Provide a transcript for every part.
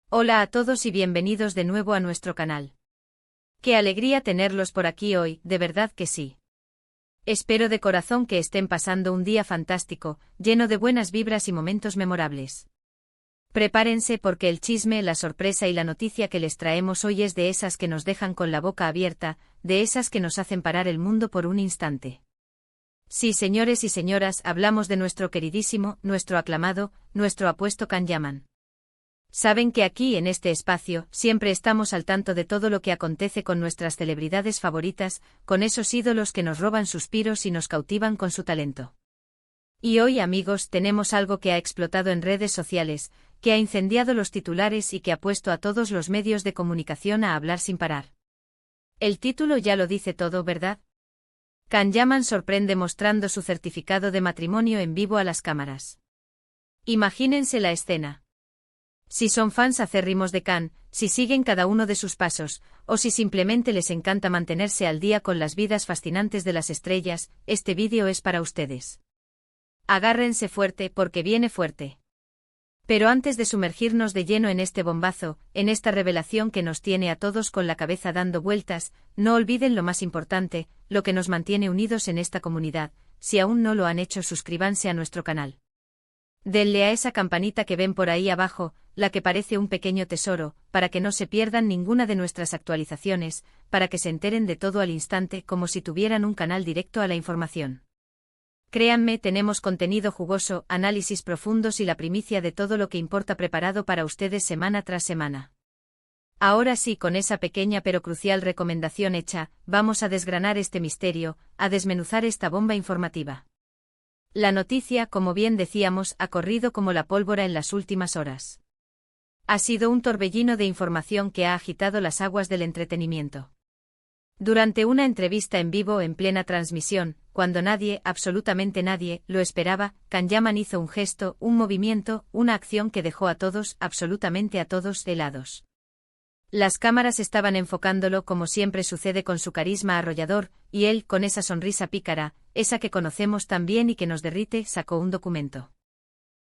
Hola a todos y bienvenidos de nuevo a nuestro canal. Qué alegría tenerlos por aquí hoy, de verdad que sí. Espero de corazón que estén pasando un día fantástico, lleno de buenas vibras y momentos memorables. Prepárense porque el chisme, la sorpresa y la noticia que les traemos hoy es de esas que nos dejan con la boca abierta, de esas que nos hacen parar el mundo por un instante. Sí, señores y señoras, hablamos de nuestro queridísimo, nuestro aclamado, nuestro apuesto Can Yaman. Saben que aquí en este espacio siempre estamos al tanto de todo lo que acontece con nuestras celebridades favoritas, con esos ídolos que nos roban suspiros y nos cautivan con su talento. Y hoy, amigos, tenemos algo que ha explotado en redes sociales, que ha incendiado los titulares y que ha puesto a todos los medios de comunicación a hablar sin parar. El título ya lo dice todo, ¿verdad? Can Yaman sorprende mostrando su certificado de matrimonio en vivo a las cámaras. Imagínense la escena. Si son fans acérrimos de Can, si siguen cada uno de sus pasos, o si simplemente les encanta mantenerse al día con las vidas fascinantes de las estrellas, este vídeo es para ustedes. Agárrense fuerte porque viene fuerte. Pero antes de sumergirnos de lleno en este bombazo, en esta revelación que nos tiene a todos con la cabeza dando vueltas, no olviden lo más importante, lo que nos mantiene unidos en esta comunidad. Si aún no lo han hecho, suscríbanse a nuestro canal. Denle a esa campanita que ven por ahí abajo, la que parece un pequeño tesoro, para que no se pierdan ninguna de nuestras actualizaciones, para que se enteren de todo al instante como si tuvieran un canal directo a la información. Créanme, tenemos contenido jugoso, análisis profundos y la primicia de todo lo que importa preparado para ustedes semana tras semana. Ahora sí, con esa pequeña pero crucial recomendación hecha, vamos a desgranar este misterio, a desmenuzar esta bomba informativa. La noticia, como bien decíamos, ha corrido como la pólvora en las últimas horas. Ha sido un torbellino de información que ha agitado las aguas del entretenimiento. Durante una entrevista en vivo en plena transmisión, cuando nadie, absolutamente nadie, lo esperaba, Can Yaman hizo un gesto, un movimiento, una acción que dejó a todos, absolutamente a todos, helados. Las cámaras estaban enfocándolo como siempre sucede con su carisma arrollador, y él, con esa sonrisa pícara, esa que conocemos tan bien y que nos derrite, sacó un documento.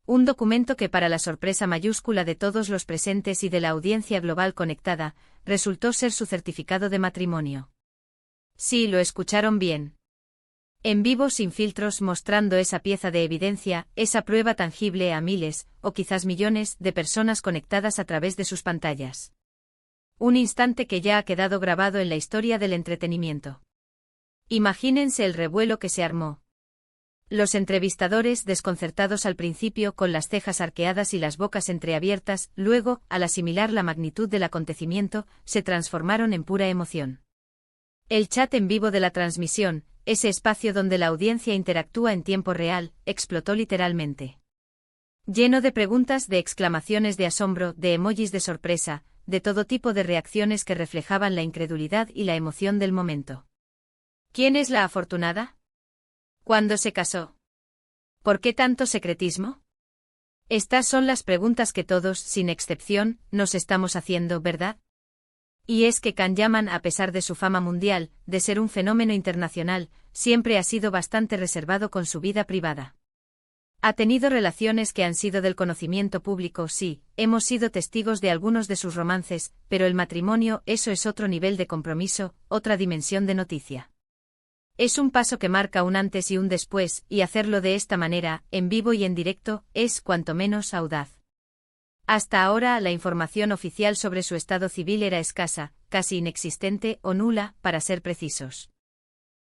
Un documento que para la sorpresa mayúscula de todos los presentes y de la audiencia global conectada, resultó ser su certificado de matrimonio. Sí, lo escucharon bien. En vivo sin filtros, mostrando esa pieza de evidencia, esa prueba tangible a miles, o quizás millones, de personas conectadas a través de sus pantallas. Un instante que ya ha quedado grabado en la historia del entretenimiento. Imagínense el revuelo que se armó. Los entrevistadores, desconcertados al principio con las cejas arqueadas y las bocas entreabiertas, luego, al asimilar la magnitud del acontecimiento, se transformaron en pura emoción. El chat en vivo de la transmisión, ese espacio donde la audiencia interactúa en tiempo real, explotó literalmente. Lleno de preguntas, de exclamaciones de asombro, de emojis de sorpresa, de todo tipo de reacciones que reflejaban la incredulidad y la emoción del momento. ¿Quién es la afortunada? ¿Cuándo se casó? ¿Por qué tanto secretismo? Estas son las preguntas que todos, sin excepción, nos estamos haciendo, ¿verdad? Y es que Can Yaman, a pesar de su fama mundial, de ser un fenómeno internacional, siempre ha sido bastante reservado con su vida privada. Ha tenido relaciones que han sido del conocimiento público, sí, hemos sido testigos de algunos de sus romances, pero el matrimonio, eso es otro nivel de compromiso, otra dimensión de noticia. Es un paso que marca un antes y un después, y hacerlo de esta manera, en vivo y en directo, es cuanto menos audaz. Hasta ahora, la información oficial sobre su estado civil era escasa, casi inexistente o nula, para ser precisos.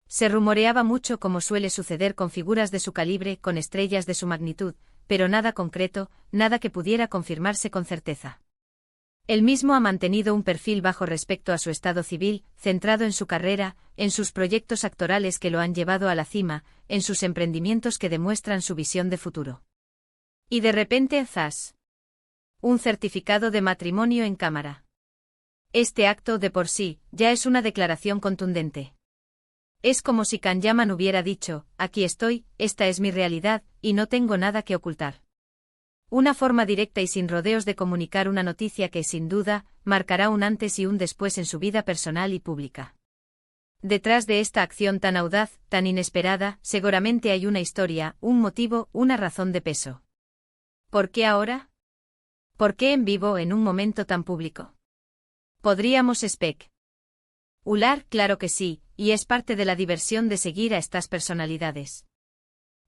Se rumoreaba mucho, como suele suceder con figuras de su calibre, con estrellas de su magnitud, pero nada concreto, nada que pudiera confirmarse con certeza. Él mismo ha mantenido un perfil bajo respecto a su estado civil, centrado en su carrera, en sus proyectos actorales que lo han llevado a la cima, en sus emprendimientos que demuestran su visión de futuro. Y de repente, ¡zas! Un certificado de matrimonio en cámara. Este acto, de por sí, ya es una declaración contundente. Es como si Can Yaman hubiera dicho, aquí estoy, esta es mi realidad, y no tengo nada que ocultar. Una forma directa y sin rodeos de comunicar una noticia que, sin duda, marcará un antes y un después en su vida personal y pública. Detrás de esta acción tan audaz, tan inesperada, seguramente hay una historia, un motivo, una razón de peso. ¿Por qué ahora? ¿Por qué en vivo en un momento tan público? ¿Podríamos especular? Claro que sí, y es parte de la diversión de seguir a estas personalidades.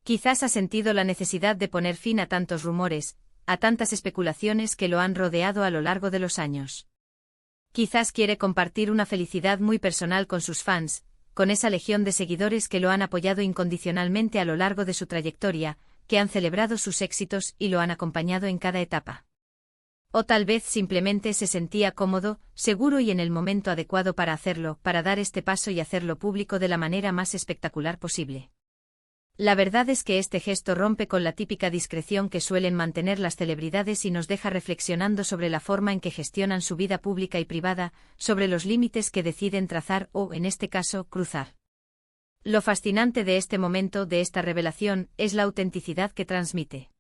Quizás ha sentido la necesidad de poner fin a tantos rumores, a tantas especulaciones que lo han rodeado a lo largo de los años. Quizás quiere compartir una felicidad muy personal con sus fans, con esa legión de seguidores que lo han apoyado incondicionalmente a lo largo de su trayectoria, que han celebrado sus éxitos y lo han acompañado en cada etapa. O tal vez simplemente se sentía cómodo, seguro y en el momento adecuado para hacerlo, para dar este paso y hacerlo público de la manera más espectacular posible. La verdad es que este gesto rompe con la típica discreción que suelen mantener las celebridades y nos deja reflexionando sobre la forma en que gestionan su vida pública y privada, sobre los límites que deciden trazar o, en este caso, cruzar. Lo fascinante de este momento, de esta revelación, es la autenticidad que transmite.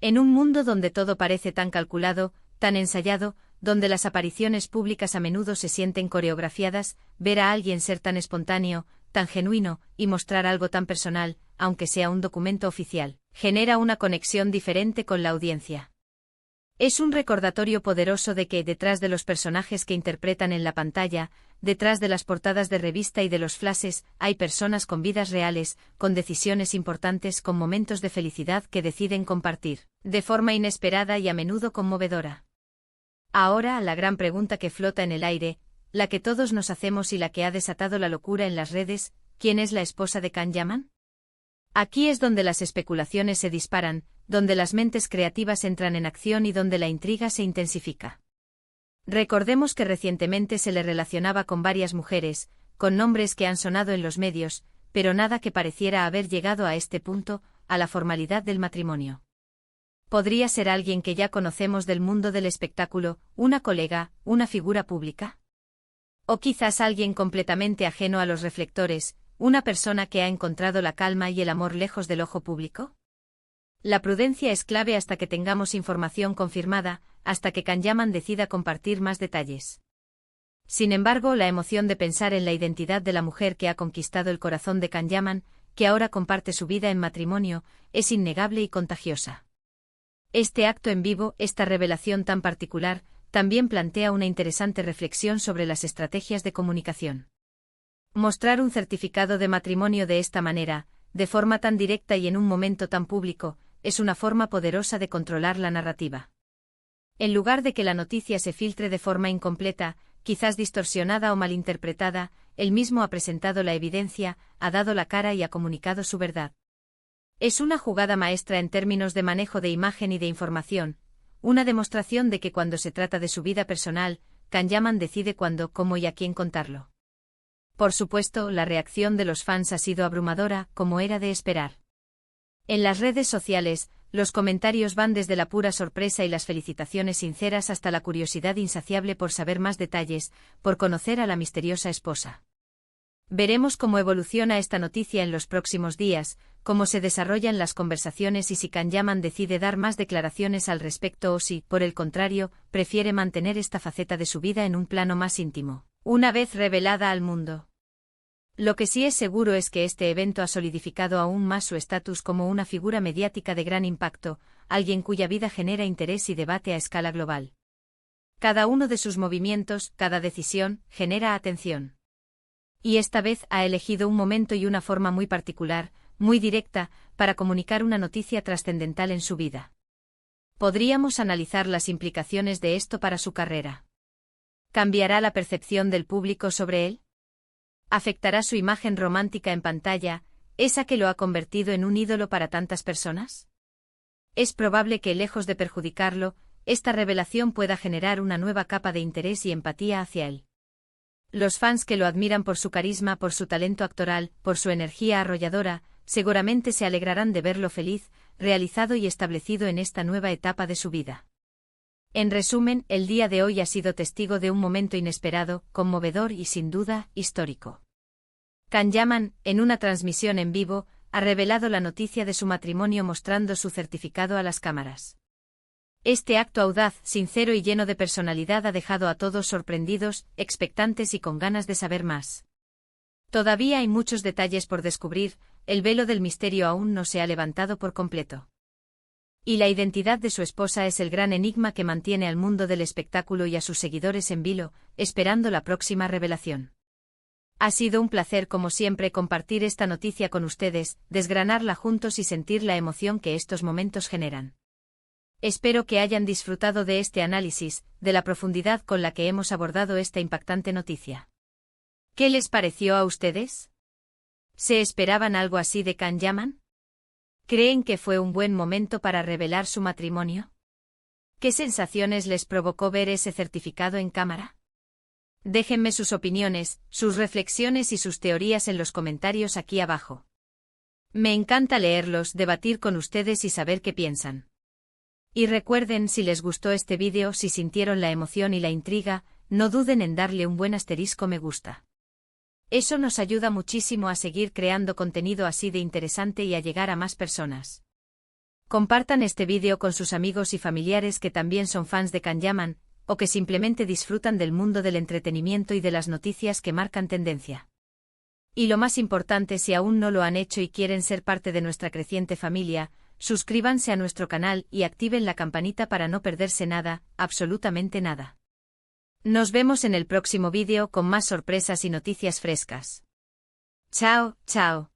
En un mundo donde todo parece tan calculado, tan ensayado, donde las apariciones públicas a menudo se sienten coreografiadas, ver a alguien ser tan espontáneo, tan genuino, y mostrar algo tan personal, aunque sea un documento oficial, genera una conexión diferente con la audiencia. Es un recordatorio poderoso de que, detrás de los personajes que interpretan en la pantalla, detrás de las portadas de revista y de los flashes, hay personas con vidas reales, con decisiones importantes, con momentos de felicidad que deciden compartir, de forma inesperada y a menudo conmovedora. Ahora, la gran pregunta que flota en el aire, la que todos nos hacemos y la que ha desatado la locura en las redes: ¿quién es la esposa de Can Yaman? Aquí es donde las especulaciones se disparan, donde las mentes creativas entran en acción y donde la intriga se intensifica. Recordemos que recientemente se le relacionaba con varias mujeres, con nombres que han sonado en los medios, pero nada que pareciera haber llegado a este punto, a la formalidad del matrimonio. ¿Podría ser alguien que ya conocemos del mundo del espectáculo, una colega, una figura pública? ¿O quizás alguien completamente ajeno a los reflectores, una persona que ha encontrado la calma y el amor lejos del ojo público? La prudencia es clave hasta que tengamos información confirmada, hasta que Can Yaman decida compartir más detalles. Sin embargo, la emoción de pensar en la identidad de la mujer que ha conquistado el corazón de Can Yaman, que ahora comparte su vida en matrimonio, es innegable y contagiosa. Este acto en vivo, esta revelación tan particular, también plantea una interesante reflexión sobre las estrategias de comunicación. Mostrar un certificado de matrimonio de esta manera, de forma tan directa y en un momento tan público, es una forma poderosa de controlar la narrativa. En lugar de que la noticia se filtre de forma incompleta, quizás distorsionada o malinterpretada, él mismo ha presentado la evidencia, ha dado la cara y ha comunicado su verdad. Es una jugada maestra en términos de manejo de imagen y de información, una demostración de que cuando se trata de su vida personal, Can Yaman decide cuándo, cómo y a quién contarlo. Por supuesto, la reacción de los fans ha sido abrumadora, como era de esperar. En las redes sociales, los comentarios van desde la pura sorpresa y las felicitaciones sinceras hasta la curiosidad insaciable por saber más detalles, por conocer a la misteriosa esposa. Veremos cómo evoluciona esta noticia en los próximos días, cómo se desarrollan las conversaciones y si Can Yaman decide dar más declaraciones al respecto o si, por el contrario, prefiere mantener esta faceta de su vida en un plano más íntimo, una vez revelada al mundo. Lo que sí es seguro es que este evento ha solidificado aún más su estatus como una figura mediática de gran impacto, alguien cuya vida genera interés y debate a escala global. Cada uno de sus movimientos, cada decisión, genera atención. Y esta vez ha elegido un momento y una forma muy particular, muy directa, para comunicar una noticia trascendental en su vida. Podríamos analizar las implicaciones de esto para su carrera. ¿Cambiará la percepción del público sobre él? ¿Afectará su imagen romántica en pantalla, esa que lo ha convertido en un ídolo para tantas personas? Es probable que, lejos de perjudicarlo, esta revelación pueda generar una nueva capa de interés y empatía hacia él. Los fans que lo admiran por su carisma, por su talento actoral, por su energía arrolladora, seguramente se alegrarán de verlo feliz, realizado y establecido en esta nueva etapa de su vida. En resumen, el día de hoy ha sido testigo de un momento inesperado, conmovedor y sin duda, histórico. Can Yaman, en una transmisión en vivo, ha revelado la noticia de su matrimonio mostrando su certificado a las cámaras. Este acto audaz, sincero y lleno de personalidad ha dejado a todos sorprendidos, expectantes y con ganas de saber más. Todavía hay muchos detalles por descubrir, el velo del misterio aún no se ha levantado por completo. Y la identidad de su esposa es el gran enigma que mantiene al mundo del espectáculo y a sus seguidores en vilo, esperando la próxima revelación. Ha sido un placer como siempre compartir esta noticia con ustedes, desgranarla juntos y sentir la emoción que estos momentos generan. Espero que hayan disfrutado de este análisis, de la profundidad con la que hemos abordado esta impactante noticia. ¿Qué les pareció a ustedes? ¿Se esperaban algo así de Can Yaman? ¿Creen que fue un buen momento para revelar su matrimonio? ¿Qué sensaciones les provocó ver ese certificado en cámara? Déjenme sus opiniones, sus reflexiones y sus teorías en los comentarios aquí abajo. Me encanta leerlos, debatir con ustedes y saber qué piensan. Y recuerden, si les gustó este vídeo, si sintieron la emoción y la intriga, no duden en darle un buen asterisco me gusta. Eso nos ayuda muchísimo a seguir creando contenido así de interesante y a llegar a más personas. Compartan este vídeo con sus amigos y familiares que también son fans de Can Yaman, o que simplemente disfrutan del mundo del entretenimiento y de las noticias que marcan tendencia. Y lo más importante, si aún no lo han hecho y quieren ser parte de nuestra creciente familia, suscríbanse a nuestro canal y activen la campanita para no perderse nada, absolutamente nada. Nos vemos en el próximo vídeo con más sorpresas y noticias frescas. Chao, chao.